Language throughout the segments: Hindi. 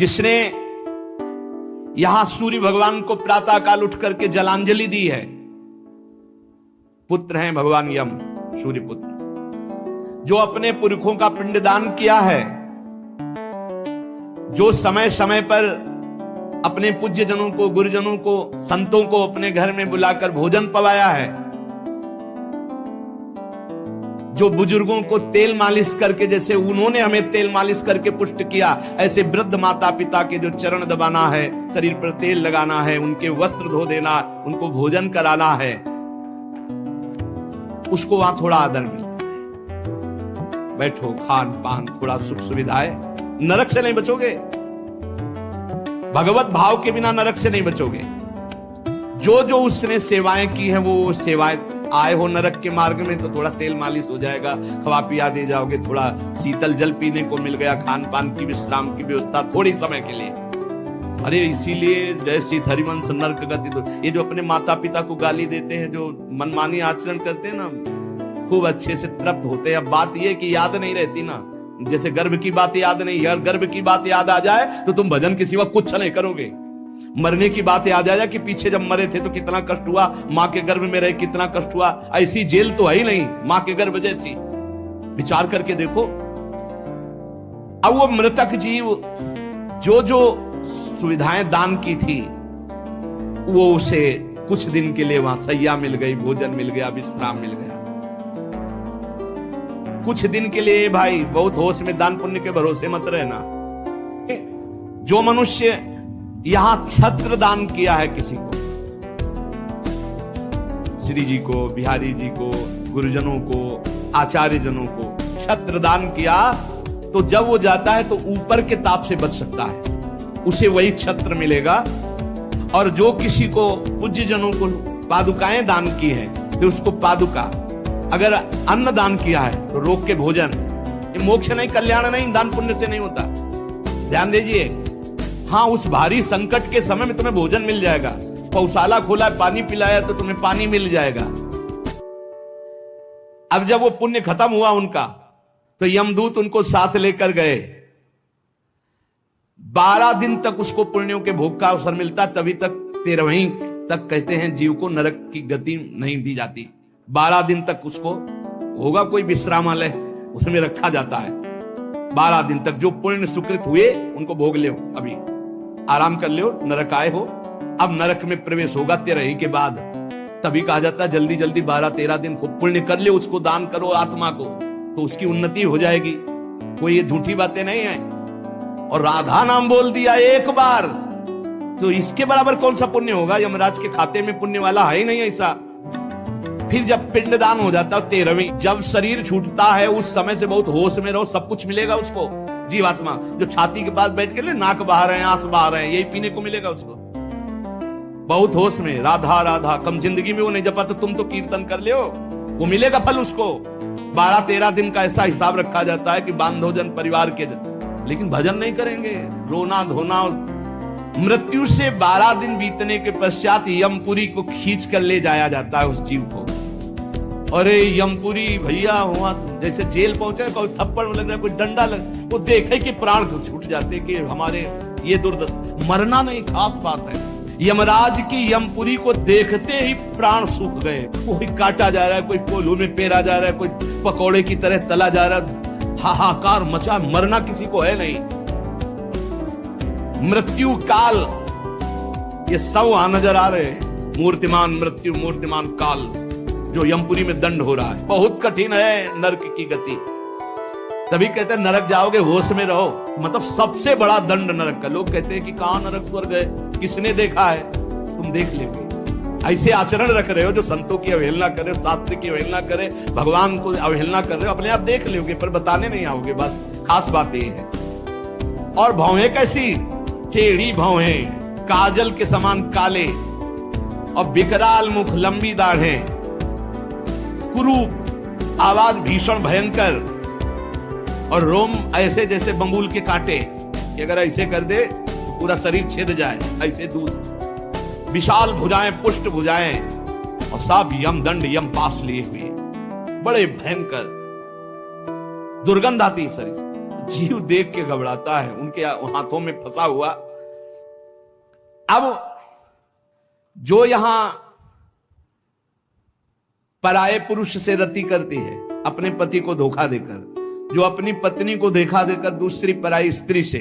जिसने यहां सूर्य भगवान को प्रातः काल उठ करके जलांजलि दी है, पुत्र हैं भगवान यम, सूर्य पुत्र, जो अपने पुरखों का पिंडदान किया है, जो समय समय पर अपने पूज्य जनों को, गुरुजनों को, संतों को अपने घर में बुलाकर भोजन पवाया है, जो बुजुर्गों को तेल मालिश करके, जैसे उन्होंने हमें तेल मालिश करके पुष्ट किया, ऐसे वृद्ध माता पिता के जो चरण दबाना है, शरीर पर तेल लगाना है, उनके वस्त्र धो देना, उनको भोजन कराना है, उसको वहां थोड़ा आदर मिलता है। बैठो, खान पान, थोड़ा सुख सुविधाएं, नरक से नहीं बचोगे। भगवत भाव के बिना नरक से नहीं बचोगे। जो जो उसने सेवाएं की हैं, वो सेवाएं, आए हो नरक के मार्ग में तो थोड़ा तेल मालिश हो जाएगा, खवा पिया दे जाओगे, थोड़ा शीतल जल पीने को मिल गया, खान पान की, विश्राम की व्यवस्था थोड़ी समय के लिए। अरे इसीलिए जैसी हरिवंश नरक गति, ये जो अपने माता पिता को गाली देते हैं, जो मनमानी आचरण करते हैं ना, खूब अच्छे से तृप्त होते हैं। अब बात ये कि याद नहीं रहती ना, जैसे गर्भ की बात याद नहीं है, गर्भ की बात याद आ जाए तो तुम भजन के सिवा कुछ नहीं करोगे। मरने की बात याद आ जाए कि पीछे जब मरे थे तो कितना कष्ट हुआ, मां के गर्भ में रहे कितना कष्ट हुआ, ऐसी जेल तो है ही नहीं मां के गर्भ जैसी। विचार करके देखो। अब वो मृतक जीव जो जो सुविधाएं दान की थी, वो उसे कुछ दिन के लिए वहां सैया मिल गई, भोजन मिल गया, विश्राम मिल गया। कुछ दिन के लिए भाई, बहुत होश में, दान पुण्य के भरोसे मत रहना। जो मनुष्य यहां छत्र दान किया है किसी को, श्री जी को, बिहारी जी को, गुरुजनों को, आचार्य जनों को छत्र दान किया, तो जब वो जाता है तो ऊपर के ताप से बच सकता है, उसे वही छत्र मिलेगा। और जो किसी को, पूज्य जनों को पादुकाएं दान की हैं, तो उसको पादुका, अगर अन्न दान किया है तो रोग के भोजन, ये मोक्ष नहीं, कल्याण नहीं, दान पुण्य से नहीं होता। ध्यान दीजिए। हाँ, उस भारी संकट के समय में तुम्हें भोजन मिल जाएगा, पौशाला खोला, पानी पिलाया तो तुम्हें पानी मिल जाएगा। अब जब वो पुण्य खत्म हुआ उनका, तो यमदूत उनको साथ लेकर गए। 12 दिन तक उसको पुण्यों के भोग का अवसर मिलता, तभी तक 13वीं तक कहते हैं जीव को नरक की गति नहीं दी जाती। 12 दिन तक उसको होगा कोई विश्रामालय, उसमें रखा जाता है। 12 दिन तक जो पुण्य सुकृत हुए उनको भोग ले, अभी आराम कर ले, नरक आए हो। अब नरक में प्रवेश होगा 13 के बाद, तभी कहा जाता है जल्दी जल्दी 12-13 दिन खूब पुण्य कर ले, उसको दान करो आत्मा को, तो उसकी उन्नति हो जाएगी। कोई ये झूठी बातें नहीं है। और राधा नाम बोल दिया एक बार तो इसके बराबर कौन सा पुण्य होगा? यमराज के खाते में पुण्य वाला है ही नहीं ऐसा। फिर जब पिंडदान हो जाता है 13वीं, जब शरीर छूटता है, उस समय से बहुत होश में रहो, सब कुछ मिलेगा उसको। जीवात्मा जो छाती के पास बैठ के ले, नाक बहा रहे हैं, आंख बहा रहे हैं, यही पीने को मिलेगा उसको। बहुत होश में, राधा राधा। कम जिंदगी में वो नहीं जपा तो तुम तो कीर्तन कर ले, वो मिलेगा फल उसको। 12-13 दिन का ऐसा हिसाब रखा जाता है कि बांधोजन परिवार के, लेकिन भजन नहीं करेंगे, रोना धोना। मृत्यु से 12 दिन बीतने के पश्चात यमपुरी को खींच कर ले जाया जाता है उस जीव को। अरे यमपुरी भैया हुआ जैसे जेल पहुंचे, कोई थप्पड़ लग रहा है, कोई डंडा लग, वो देखे कि प्राण छूट जाते कि हमारे ये दुर्दशा। मरना नहीं, खास बात है। यमराज की यमपुरी को देखते ही प्राण सूख गए। कोई काटा जा रहा है, कोई कोल्हू में पेरा जा रहा है, कोई पकौड़े की तरह तला जा रहा है, हाहाकार मचा। मरना किसी को है नहीं। मृत्यु काल, ये सब वहां नजर आ रहे हैं। मूर्तिमान मृत्यु, मूर्तिमान काल, जो यमपुरी में दंड हो रहा है। बहुत कठिन है नरक की गति। तभी कहते हैं नरक जाओगे होश में रहो, मतलब सबसे बड़ा दंड नरक का। लोग कहते हैं कि कहां नरक स्वर्ग है, किसने देखा है? तुम देख लेंगे। ऐसे आचरण रख रहे हो जो संतों की अवहेलना करे, शास्त्र की अवहेलना करे, भगवान को अवहेलना कर रहे हो, अपने आप देख लोगे पर बताने नहीं आओगे। बस खास बात ये है। और भौहें कैसी? टेढ़ी भौहें, काजल के समान काले, और विकराल मुख, लंबी दाढ़ें, कुरूप, आवाज भीषण भयंकर, और रोम ऐसे जैसे बंगूल के कांटे कि अगर ऐसे कर दे तो पूरा शरीर छिद जाए, ऐसे दूर। विशाल भुजाएं, पुष्ट भुजाएं, और सब यमदंड यम पास लिए हुए, बड़े भयंकर। दुर्गंध आती शरीर से, जीव देख के घबराता है, उनके हाथों में फंसा हुआ। अब जो यहां पराये पुरुष से रति करती है, अपने पति को धोखा देकर, जो अपनी पत्नी को धोखा देकर दूसरी पराई स्त्री से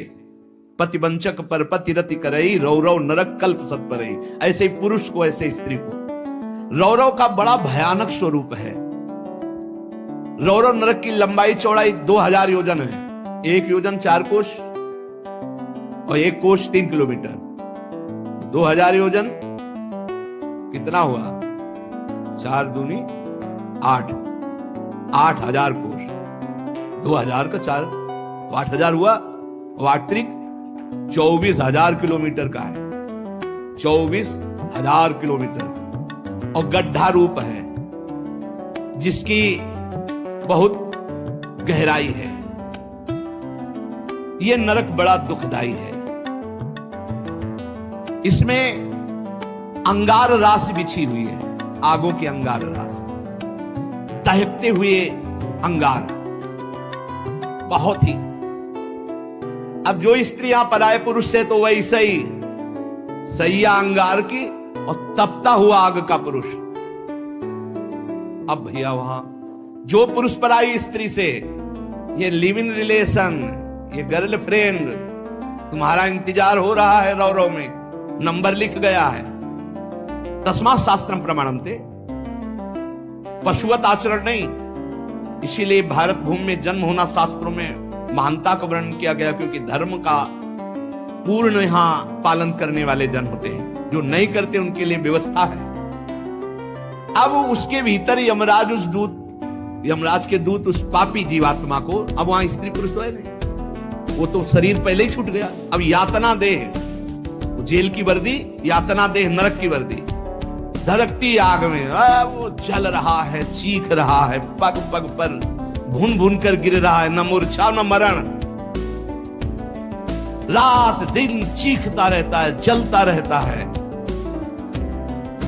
पतिवंचक पर पति रति करई, रौरव नरक कल्प सत परई। ऐसे ही पुरुष को, ऐसे स्त्री को, रौरव का बड़ा भयानक स्वरूप है। रौरव नरक की लंबाई चौड़ाई 2000 योजन है। 1 योजन 4 कोश और 1 कोश 3 किलोमीटर। 2000 योजन कितना हुआ? 4 दूनी 8, 8000 कोश। 2000 का 4 तो 8000 हुआ, और 8 त्रिक 24000 किलोमीटर का है। 24000 किलोमीटर और गड्ढा रूप है, जिसकी बहुत गहराई है। यह नरक बड़ा दुखदाई है। इसमें अंगार रास बिछी हुई है, आगों की अंगार रास, दहकते हुए अंगार, बहुत ही। अब जो स्त्रियां पराये पुरुष से, तो वैसे ही सैया अंगार की और तपता हुआ आग का पुरुष। अब भैया वहां जो पुरुष पराई स्त्री से, ये लिव इन रिलेशन, ये गर्लफ्रेंड, तुम्हारा इंतजार हो रहा है रौरव में, नंबर लिख गया है। तस्मात् शास्त्रम प्रमाणन्ते, पशुवत आचरण नहीं। इसीलिए भारत भूमि में जन्म होना शास्त्रों में महानता का वर्णन किया गया, क्योंकि धर्म का पूर्ण यहां पालन करने वाले जन होते हैं। जो नहीं करते उनके लिए व्यवस्था है। अब उसके भीतर यमराज के दूत उस पापी जीवात्मा को, अब वहां स्त्री पुरुष तो है नहीं, वो तो शरीर पहले ही छूट गया। अब यातना देह, जेल की वर्दी, यातना देह नरक की वर्दी, धड़कती आग में वो जल रहा है, चीख रहा है, पग पग पर भून भून कर गिर रहा है, न मूर्छा न मरण, रात दिन चीखता रहता है, जलता रहता है।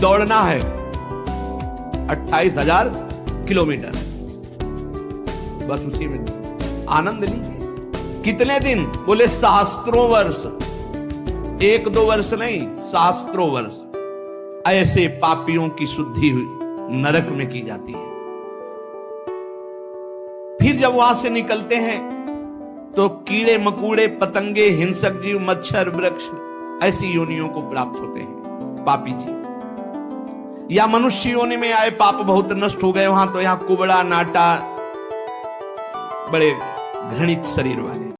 दौड़ना है 28,000 किलोमीटर, बस उसी में आनंद लीजिए। कितने दिन? बोले सहस्त्रों वर्ष, 1-2 वर्ष नहीं, सहस्त्रों वर्ष। ऐसे पापियों की शुद्धि नरक में की जाती है। फिर जब वहां से निकलते हैं तो कीड़े मकोड़े, पतंगे, हिंसक जीव, मच्छर, वृक्ष, ऐसी योनियों को प्राप्त होते हैं पापी जीव। या मनुष्य योनि में आए, पाप बहुत नष्ट हो गए वहां, तो यहां कुबड़ा नाटा, बड़े घृणित शरीर वाले।